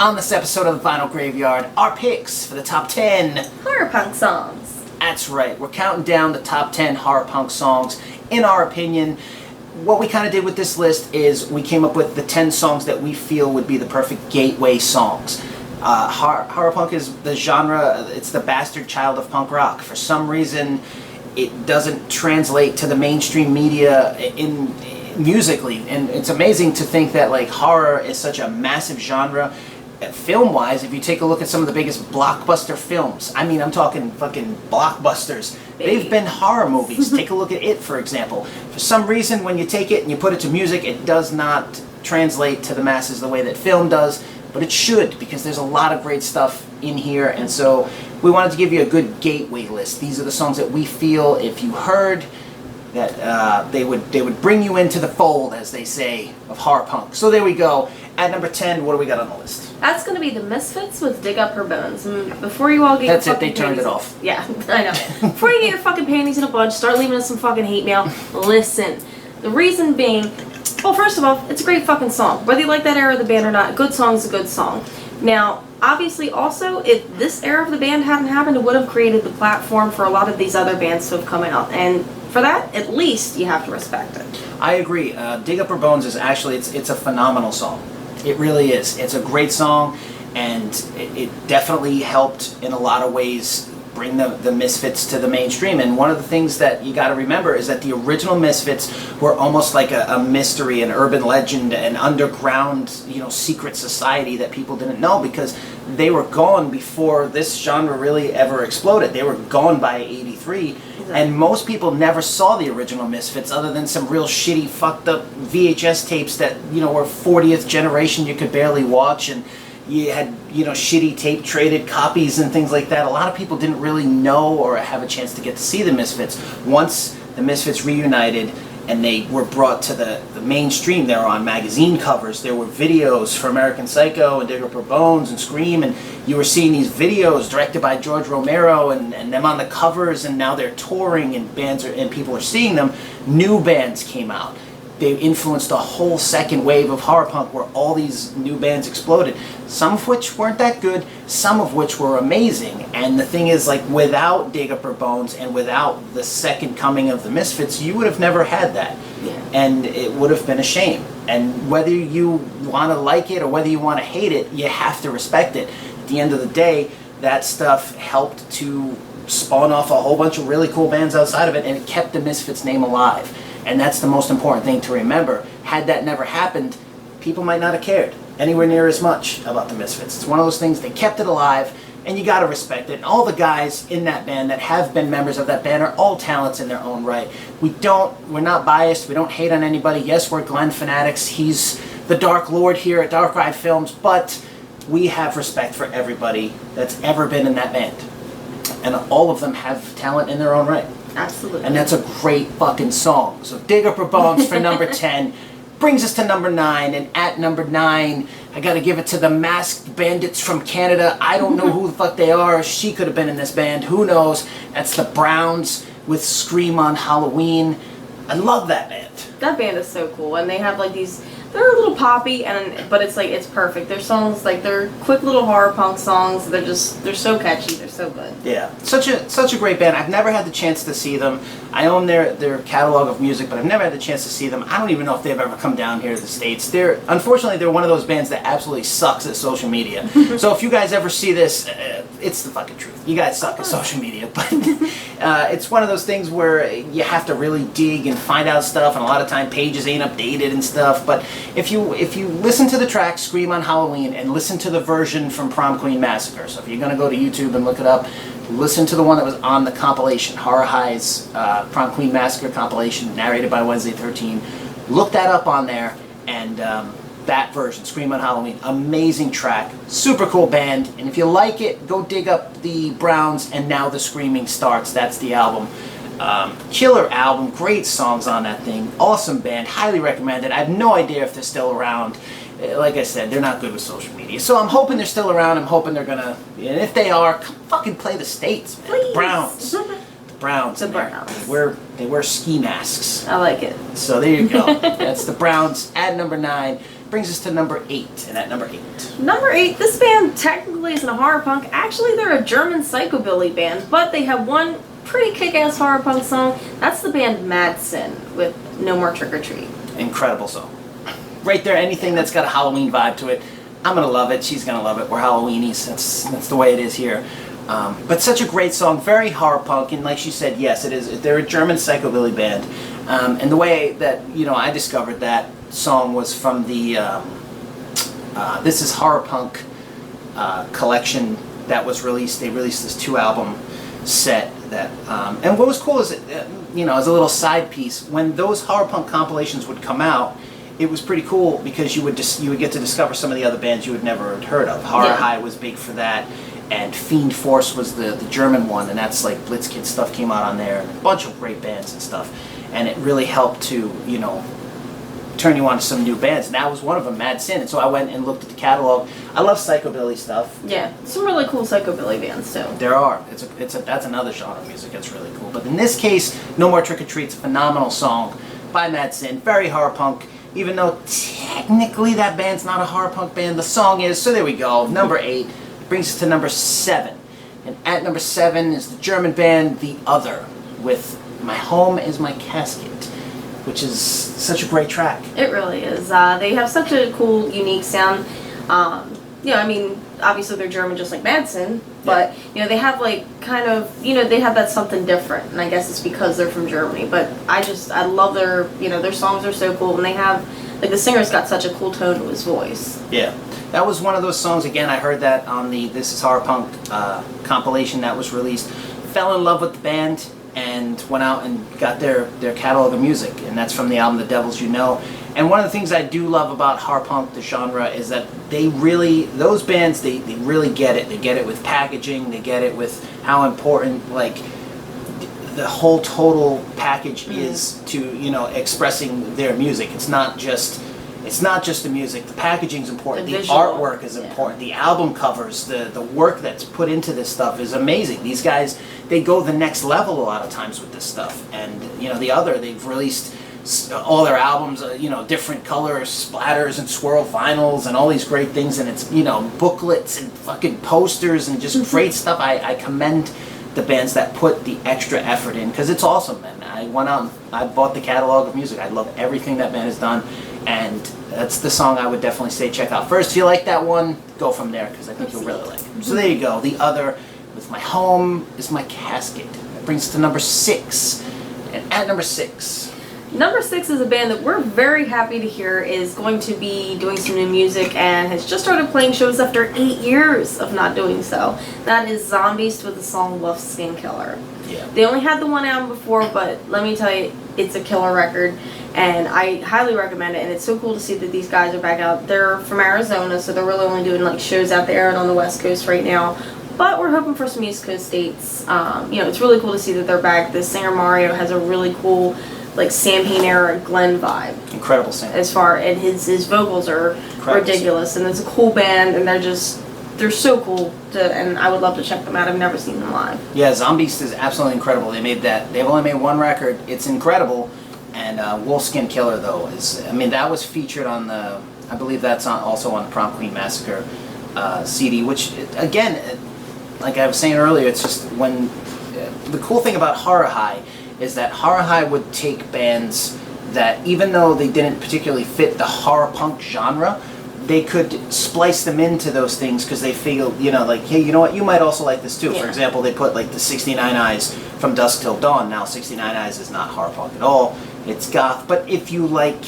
On this episode of the Vinyl Graveyard, our picks for the top 10 horror punk songs. That's right, we're counting down the top 10 horror punk songs. In our opinion, what we kind of did with this list is we came up with the 10 songs that we feel would be the perfect gateway songs. Horror punk is the genre, it's the bastard child of punk rock. For some reason, it doesn't translate to the mainstream media musically, and it's amazing to think that like horror is such a massive genre. Film-wise, if you take a look at some of the biggest blockbuster films, I mean, I'm talking fucking blockbusters, they've been horror movies. Take a look at It, for example. For some reason, when you take it and you put it to music, it does not translate to the masses the way that film does, but it should, because there's a lot of great stuff in here, and so we wanted to give you a good gateway list. These are the songs that we feel, if you heard, that they would bring you into the fold, as they say, of horror punk. So there we go. At number 10, what do we got on the list? That's going to be the Misfits with Dig Up Her Bones. Before you all get That's your it, they fucking turned it panties- off. Yeah, I know. Before you get your fucking panties in a bunch, start leaving us some fucking hate mail, listen. The reason being, well, first of all, it's a great fucking song. Whether you like that era of the band or not, a good song is a good song. Now, obviously, also, if this era of the band hadn't happened, it would have created the platform for a lot of these other bands to have come out. And for that, at least, you have to respect it. I agree. Dig Up Her Bones is actually, it's a phenomenal song. It really is. It's a great song, and it definitely helped in a lot of ways bring the Misfits to the mainstream. And one of the things that you got to remember is that the original Misfits were almost like a mystery, an urban legend, an underground, secret society that people didn't know, because they were gone before this genre really ever exploded. They were gone by '83. And most people never saw the original Misfits other than some real shitty, fucked up VHS tapes that, were 40th generation, you could barely watch, and you had, shitty tape traded copies and things like that. A lot of people didn't really know or have a chance to get to see the Misfits. Once the Misfits reunited and they were brought to the mainstream, they were on magazine covers, there were videos for American Psycho and Dig Up Her Bones and Scream, and you were seeing these videos directed by George Romero and them on the covers, and now they're touring and and people are seeing them. New bands came out. They influenced a whole second wave of horror punk where all these new bands exploded, some of which weren't that good, some of which were amazing. And the thing is, like, without Dig Up Her Bones and without the second coming of the Misfits, you would have never had that. Yeah. And it would have been a shame. And whether you want to like it or whether you want to hate it, you have to respect it. At the end of the day, that stuff helped to spawn off a whole bunch of really cool bands outside of it, and it kept the Misfits name alive. And that's the most important thing to remember. Had that never happened, people might not have cared anywhere near as much about the Misfits. It's one of those things, they kept it alive, and you gotta respect it. And all the guys in that band that have been members of that band are all talents in their own right. We're not biased, we don't hate on anybody. Yes, we're Glen fanatics, he's the Dark Lord here at Dark Ride Films, but we have respect for everybody that's ever been in that band. And all of them have talent in their own right. Absolutely. And that's a great fucking song. So Dig Up Her Bones for number 10 brings us to number 9. And at number 9, I gotta give it to the Masked Bandits from Canada. I don't know who the fuck they are. She could have been in this band. Who knows? That's the Browns with Scream on Halloween. I love that band. That band is so cool, and they have like these. They're a little poppy, but it's perfect. Their songs, like, they're quick little horror punk songs. They're so catchy. They're so good. Yeah, such a great band. I've never had the chance to see them. I own their catalog of music, but I've never had the chance to see them. I don't even know if they've ever come down here to the States. Unfortunately, they're one of those bands that absolutely sucks at social media. So if you guys ever see this, it's the fucking truth. You guys suck at social media, but it's one of those things where you have to really dig and find out stuff, and a lot of time pages ain't updated and stuff. But if you listen to the track Scream on Halloween and listen to the version from Prom Queen Massacre, so if you're going to go to YouTube and look it up, listen to the one that was on the compilation, Horror High's Prom Queen Massacre compilation, narrated by Wednesday 13. Look that up on there, and that version, Scream on Halloween, amazing track, super cool band, and if you like it, go dig up the Browns and Now the Screaming Starts. That's the album. Killer album, great songs on that thing, awesome band, highly recommended. I have no idea if they're still around. Like I said, they're not good with social media, so I'm hoping they're still around. I'm hoping they're gonna, and if they are, come fucking play the States, man. Please. The Browns. Browns. The Browns. They wear ski masks. I like it. So there you go. That's the Browns at number 9. brings us to number 8, and at number 8. Number 8, this band technically isn't a horror punk. Actually, they're a German psychobilly band, but they have one pretty kick-ass horror punk song. That's the band Madson with No More Trick or Treat. Incredible song. Right there, anything that's got a Halloween vibe to it, I'm going to love it. She's going to love it. We're Halloweenies. That's the way it is here. But such a great song, very horror punk, and like she said, yes, it is. They're a German psychobilly band. And the way that, I discovered that song was from the This Is Horror Punk collection that was released. They released this 2-album set that, and what was cool is, as a little side piece, when those horror punk compilations would come out, it was pretty cool because you would get to discover some of the other bands you had never heard of. Horror High was big for that, and Fiend Force was the German one, and that's like Blitz Kid stuff came out on there, and a bunch of great bands and stuff, and it really helped to, turn you on to some new bands, and that was one of them, Madson. And so I went and looked at the catalog. I love psychobilly stuff. Yeah, some really cool psychobilly bands too. There are. That's another genre of music that's really cool. But in this case, No More Trick or Treat's a phenomenal song by Madson, very horror punk. Even though technically that band's not a horror punk band, the song is. So there we go. Number 8 brings us to number 7, and at number 7 is the German band The Other with My Home Is My Casket, which is such a great track. It really is. They have such a cool, unique sound. Obviously they're German just like Madson, but, they have they have that something different, and I guess it's because they're from Germany, but I love their songs are so cool, and they have, the singer's got such a cool tone to his voice. Yeah. That was one of those songs, again, I heard that on the This Is Horror Punk compilation that was released. Fell in love with the band, and went out and got their catalog of music, and that's from the album The Devils You Know. And one of the things I do love about horror punk, the genre, is that those bands, they really get it. They get it with packaging, they get it with how important, the whole total package is to, expressing their music. It's not just the music. The packaging's important. The artwork is important. The album covers, the work that's put into this stuff is amazing. These guys, they go the next level a lot of times with this stuff. And The Other, they've released all their albums, different color splatters and swirl vinyls and all these great things, and it's booklets and fucking posters and just great stuff. I commend the bands that put the extra effort in, because it's awesome, man. I went out and I bought the catalog of music. I love everything that band has done, and that's the song I would definitely say check out first. If you like that one, go from there, because I think you'll really like it. So there you go, The Other with My Home Is My Casket. That brings us to number 6, and at number 6. Number 6 is a band that we're very happy to hear is going to be doing some new music and has just started playing shows after 8 years of not doing so. That is Zombies with the song Love Skin Killer. Yeah. They only had the one album before, but let me tell you, it's a killer record, and I highly recommend it, and it's so cool to see that these guys are back out. They're from Arizona, so they're really only doing shows out there and on the West Coast right now. But we're hoping for some East Coast dates. It's really cool to see that they're back. The singer Mario has a really cool Sam Hain era Glen vibe. Incredible singer. And his vocals are ridiculous, and it's a cool band, and they're so cool and I would love to check them out. I've never seen them live. Yeah, Zombies is absolutely incredible. They've only made one record. It's incredible. And Wolfskin Killer, though, that was featured on I believe that's also on the Prom Queen Massacre CD, which, again, like I was saying earlier, it's just the cool thing about Horror High is that Horror High would take bands that, even though they didn't particularly fit the horror punk genre, they could splice them into those things because they feel, hey, you know what, you might also like this too. Yeah. For example, they put the 69 Eyes from Dusk Till Dawn. Now 69 Eyes is not horror punk at all, it's goth, but if you like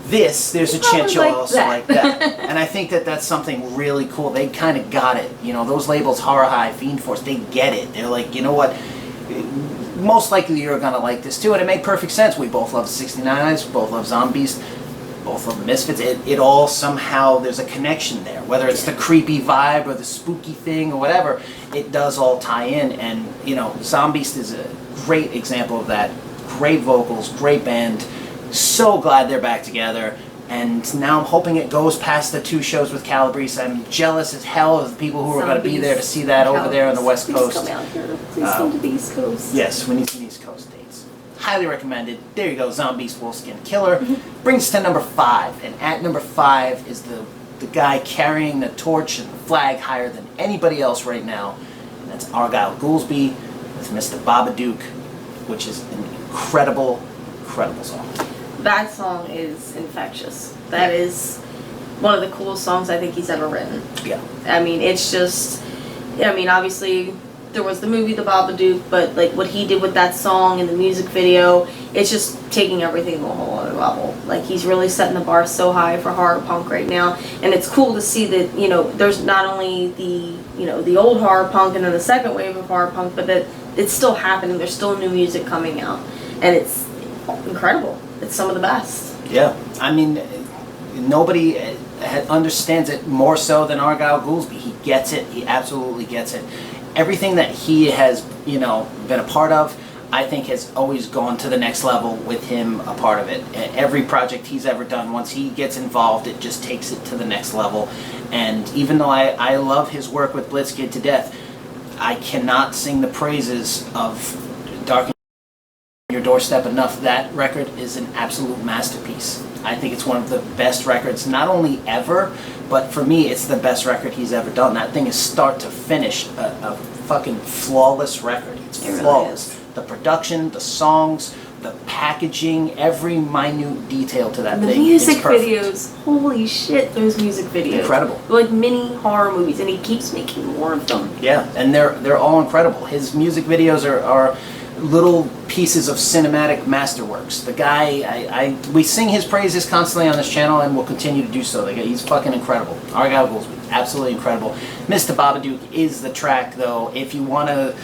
this, there's a chance you'll also like that. And I think that that's something really cool. They kind of got it. Those labels, Horror High, Fiend Force, they get it. They're like, you know what, most likely you're going to like this too, and it made perfect sense. We both love 69 Eyes, we both love Zombies, both love Misfits. It all somehow, there's a connection there. Whether it's the creepy vibe or the spooky thing or whatever, it does all tie in. And, Zombies is a great example of that. Great vocals, great band. So glad they're back together. And now I'm hoping it goes past the 2 shows with Calabrese. I'm jealous as hell of the people who are going to be there to see that over there on the West Coast. Please come out here. Please come to the East Coast. Yes, we need some East Coast dates. Highly recommended. There you go, Zombies, Wolfskin Killer. Brings us to number 5. And at number 5 is the guy carrying the torch and the flag higher than anybody else right now. And that's Argyle Goolsby with Mr. Babadook, which is an incredible song. That song is infectious. That is one of the coolest songs I think he's ever written. Yeah. I mean, it's just, I mean, obviously there was the movie The Babadook, but like what he did with that song and the music video, it's just taking everything to a whole other level. Like he's really setting the bar so high for horror punk right now, and it's cool to see that, you know, there's not only the, you know, the old horror punk and then the second wave of horror punk, but that it's still happening. There's still new music coming out, and it's incredible. It's some of the best. Yeah, I mean, nobody understands it more so than Argyle Goolsby. He gets it. He absolutely gets it. Everything that he has, you know, been a part of, I think has always gone to the next level with him a part of it. Every project he's ever done, once he gets involved, it just takes it to the next level. And even though I love his work with Blitz Kid to death, I cannot sing the praises of Dark on Your Doorstep enough. That record is an absolute masterpiece. I think it's one of the best records, not only ever, but for me, it's the best record he's ever done. That thing is start to finish a fucking flawless record. It's flawless. Really is. The production, the songs, the packaging, every minute detail to that The thing music is perfect. videos, holy shit, those music videos. Incredible. They're like mini horror movies, and he keeps making more of them. Yeah, and they're all incredible. His music videos are little pieces of cinematic masterworks. The guy, we sing his praises constantly on this channel, and we'll continue to do so. He's fucking incredible. Argyle Goolsby, absolutely incredible. Mr. Babadook is the track, though. If you want to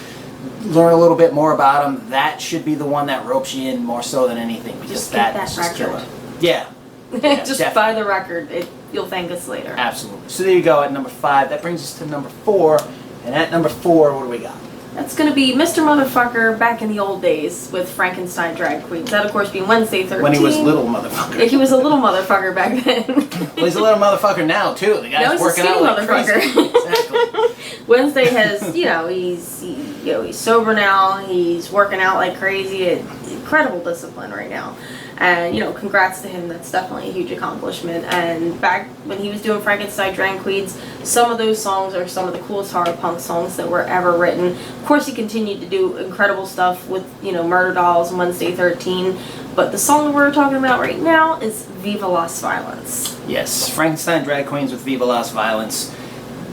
learn a little bit more about him, that should be the one that ropes you in more so than anything, because Just get that is just record. killer. Yeah. Yeah, Just definitely. buy the record. You'll thank us later. Absolutely. So there you go at number 5. That brings us to number 4. And at number 4, what do we got? That's gonna be Mr. Motherfucker back in the old days with Frankenstein Drag Queens. That, of course, being Wednesday 13. When he was little motherfucker. Yeah, he was a little motherfucker back then. Well, he's a little motherfucker now, too. The guy's No, he's a working skinny out like motherfucker. crazy. Exactly. Wednesday has, you know, he's sober now. He's working out like crazy. Incredible discipline right now. And, you know, congrats to him. That's definitely a huge accomplishment. And back when he was doing Frankenstein Drag Queens, some of those songs are some of the coolest horror punk songs that were ever written. Of course, he continued to do incredible stuff with, you know, Murder Dolls and Wednesday 13. But the song that we're talking about right now is Viva Las Violence. Yes, Frankenstein Drag Queens with Viva Las Violence.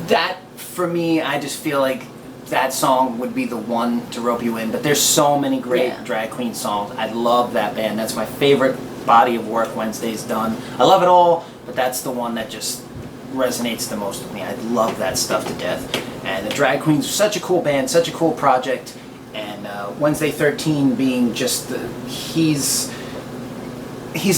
That, for me, I just feel like that song would be the one to rope you in. But there's so many great drag queen songs. I love that band. That's my favorite body of work Wednesday's done. I love it all, but that's the one that just resonates the most with me. I love that stuff to death. And the Drag Queens are such a cool band, such a cool project. And Wednesday 13 being just he's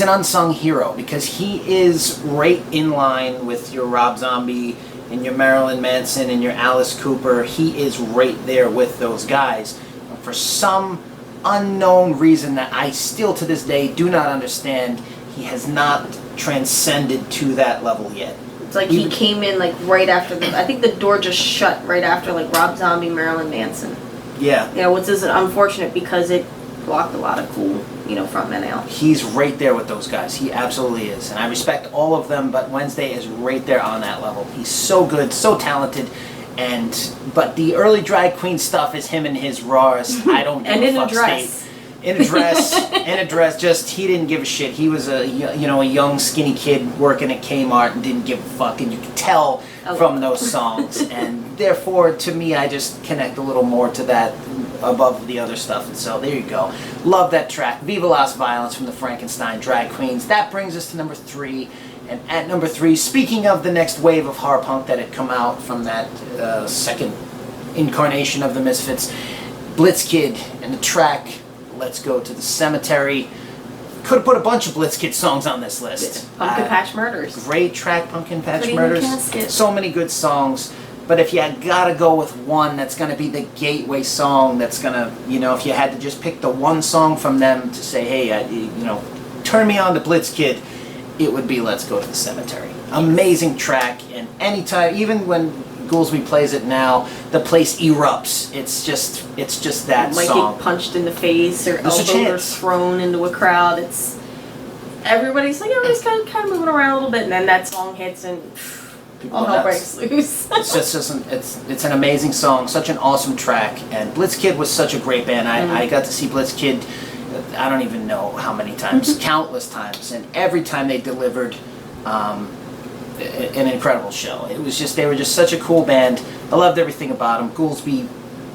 an unsung hero, because he is right in line with your Rob Zombie and your Marilyn Manson and your Alice Cooper. He is right there with those guys. And for some unknown reason that I still to this day do not understand, he has not transcended to that level yet. It's like he came in like right after I think the door just shut right after like Rob Zombie, Marilyn Manson. Yeah. You know, which is unfortunate because it blocked a lot of cool, you know, frontmen out. He's right there with those guys. He absolutely is. And I respect all of them, but Wednesday is right there on that level. He's so good, so talented. But the early drag queen stuff is him in his rawest, I don't give And a in a fuck dress. state. In a dress, just, he didn't give a shit. He was a young skinny kid working at Kmart and didn't give a fuck, and you could tell from those songs. And therefore, to me, I just connect a little more to that above the other stuff. And so there you go. Love that track. Viva Las Violence from the Frankenstein Drag Queens. That brings us to number 3. And at number 3, speaking of the next wave of horror punk that had come out from that second incarnation of the Misfits, Blitz Kid and the track Let's Go to the Cemetery. Could have put a bunch of Blitz Kid songs on this list. Pumpkin Patch Murders. Great track, Pumpkin Patch Pretty Murders. Casket. So many good songs. But if you gotta go with one that's gonna be the gateway song, that's gonna, if you had to just pick the one song from them to say, hey, turn me on to Blitz Kid, it would be Let's Go to the Cemetery. Amazing track, and anytime, even when Goolsby plays it now, the place erupts. It's just that Might song. get punched in the face or There's a elbowed or chance. thrown into a crowd. Everybody's kind of moving around a little bit, and then that song hits and People all go hell nuts. breaks loose. It's an amazing song, such an awesome track, and Blitz Kid was such a great band. I got to see Blitz Kid, I don't even know how many times, countless times, and every time they delivered an incredible show. It was just, they were just such a cool band. I loved everything about them. Goolsby,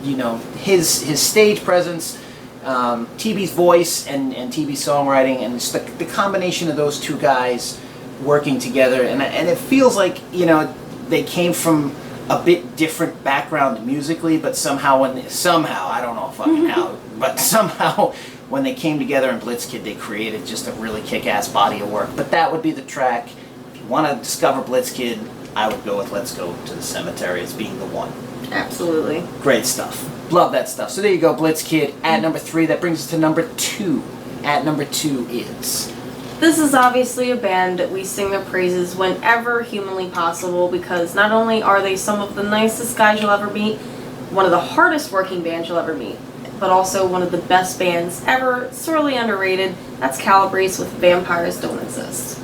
you know, his stage presence, TB's voice and TB's songwriting, and just the combination of those two guys working together, and it feels like, you know, they came from a bit different background musically, but somehow I don't know fucking how, but somehow when they came together in Blitz Kid, they created just a really kick-ass body of work. But that would be the track. If you want to discover Blitz Kid, I would go with Let's Go to the Cemetery as being the one. Absolutely. Great stuff. Love that stuff. So there you go, Blitz Kid at number 3. That brings us to number 2. At number 2 is... This is obviously a band that we sing their praises whenever humanly possible, because not only are they some of the nicest guys you'll ever meet, one of the hardest working bands you'll ever meet, but also one of the best bands ever, sorely underrated. That's Calabrese with Vampires Don't Exist.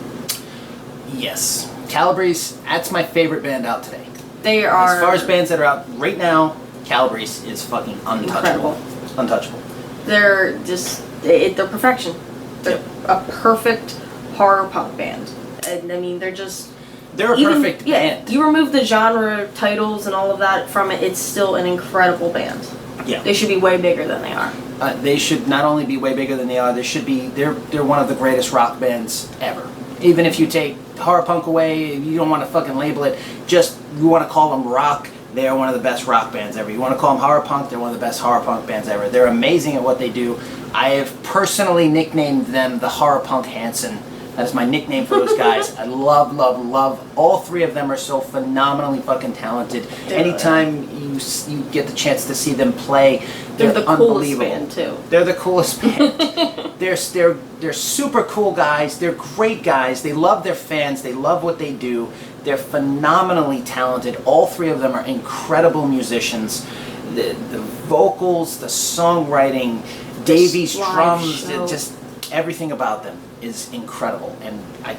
Yes. Calabrese, that's my favorite band out today. They are... As far as bands that are out right now, Calabrese is fucking untouchable. Incredible. Untouchable. They're just... they're perfection. They're a perfect horror punk band. And I mean, they're just... They're a perfect band. You remove the genre titles and all of that from it, it's still an incredible band. Yeah. They should be way bigger than they are. They should not only be way bigger than they are, they're one of the greatest rock bands ever. Even if you take horror punk away, you don't want to fucking label it, just you want to call them rock, they are one of the best rock bands ever. You want to call them horror punk, they're one of the best horror punk bands ever. They're amazing at what they do. I have personally nicknamed them the Horror Punk Hanson. That is my nickname for those guys. I love, love, love. All three of them are so phenomenally fucking talented. Anytime you get the chance to see them play, They're the coolest unbelievable. band too. They're the coolest band. They're super cool guys. They're great guys. They love their fans. They love what they do. They're phenomenally talented. All three of them are incredible musicians. The vocals, the songwriting, Davy's drums, just everything about them is incredible. And I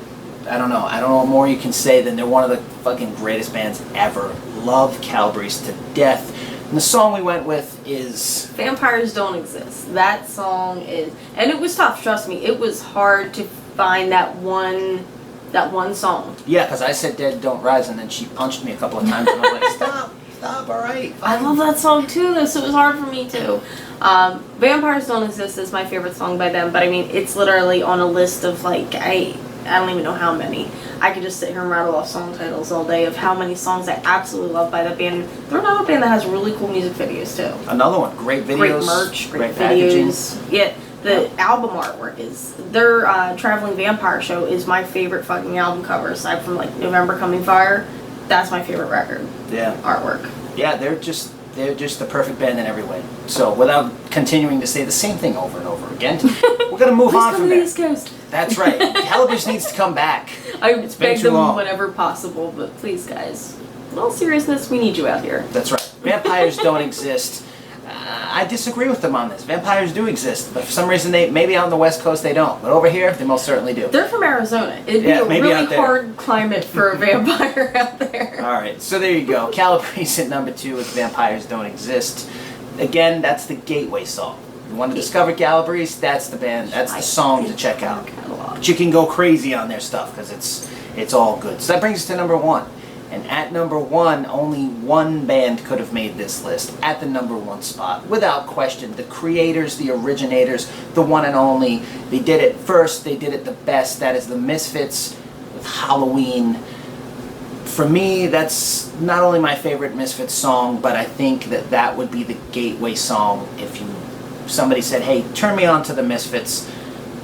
don't know what more you can say than they're one of the fucking greatest bands ever. Love Calabrese to death. And the song we went with is... Vampires Don't Exist. That song is... And it was tough, trust me. It was hard to find that one song. Yeah, because I said Dead Don't Rise, and then she punched me a couple of times, and I was like, stop, all right. I love that song too, though, so it was hard for me too. Vampires Don't Exist is my favorite song by them, but I mean, it's literally on a list of like, I don't even know how many. I could just sit here and rattle off song titles all day of how many songs I absolutely love by that band. They're another band that has really cool music videos too. Another one, great videos. Great merch, great videos. Packaging. Yeah, the album artwork is, their Traveling Vampire Show is my favorite fucking album cover, aside from like November Coming Fire. That's my favorite record. Yeah. Artwork. Yeah, they're just the perfect band in every way. So without continuing to say the same thing over and over again, we're gonna move on from to the there. East Coast. That's right. Calabrese needs to come back. I It's been beg too them long. whenever possible, but please, guys. In all seriousness, we need you out here. That's right. Vampires don't exist. I disagree with them on this. Vampires do exist, but for some reason maybe out on the West Coast they don't. But over here, they most certainly do. They're from Arizona. It'd be a maybe really out there. hard climate for a vampire out there. All right, so there you go. Calabrese at number 2 with Vampires Don't Exist. Again, that's the gateway song. You want to discover Calabrese? That's the band. That's the song to check out. But you can go crazy on their stuff because it's all good. So that brings us to number 1. And at number 1, only one band could have made this list at the number 1 spot. Without question, the creators, the originators, the one and only. They did it first, they did it the best. That is the Misfits with Halloween. For me, that's not only my favorite Misfits song, but I think that would be the gateway song. If somebody said, hey, turn me on to the Misfits,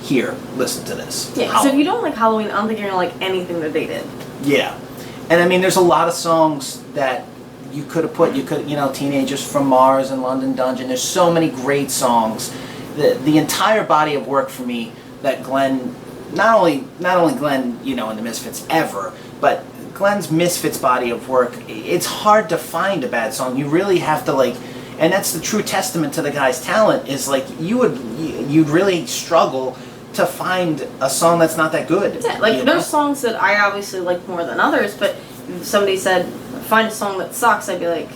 here, listen to this. Yeah, so if you don't like Halloween, I don't think you're going to like anything that they did. Yeah. And I mean, there's a lot of songs that you could have put, Teenagers from Mars and London Dungeon. There's so many great songs. The entire body of work for me that Glen, not only Glen, in the Misfits ever, but Glen's Misfits body of work, it's hard to find a bad song. You really have to like, and that's the true testament to the guy's talent. Is like you'd really struggle to find a song that's not that good. Yeah, like you there's know? songs that I obviously like more than others, but if somebody said find a song that sucks, I'd be like,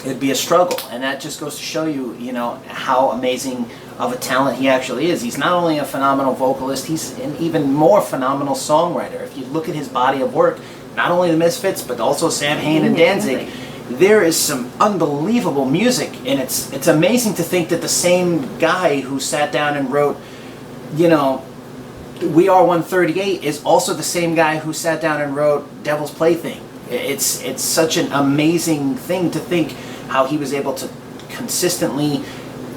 it'd be a struggle, and that just goes to show you, you know, how amazing of a talent he actually is. He's not only a phenomenal vocalist, he's an even more phenomenal songwriter. If you look at his body of work, not only the Misfits, but also Sam Hain and Danzig, there is some unbelievable music, and it's amazing to think that the same guy who sat down and wrote, you know, We Are 138 is also the same guy who sat down and wrote Devil's Plaything. It's such an amazing thing to think how he was able to consistently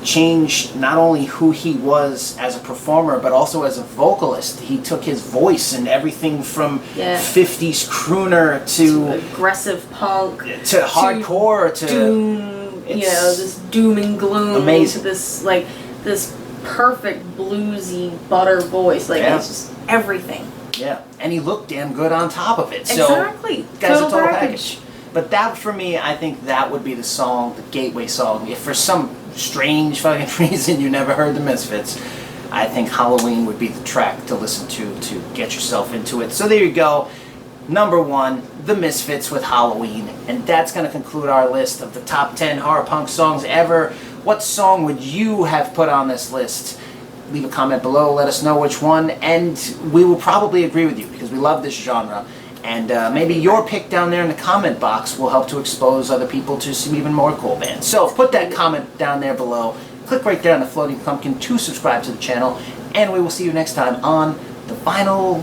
change not only who he was as a performer, but also as a vocalist. He took his voice and everything from 50s crooner to aggressive punk to hardcore to doom, you know, this doom and gloom. Amazing. To this perfect bluesy butter voice. Like it's just everything. Yeah, and he looked damn good on top of it. Exactly. So, guy's a total package. But that, for me, I think that would be the song, the gateway song. If for some strange fucking reason you never heard the Misfits, I think Halloween would be the track to listen to get yourself into it. So there you go. Number 1, the Misfits with Halloween. And that's going to conclude our list of the top 10 horror punk songs ever. What song would you have put on this list? Leave a comment below, let us know which one, and we will probably agree with you because we love this genre. And maybe your pick down there in the comment box will help to expose other people to some even more cool bands. So put that comment down there below, click right there on the floating pumpkin to subscribe to the channel, and we will see you next time on the Vinyl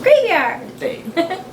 Graveyard. Day.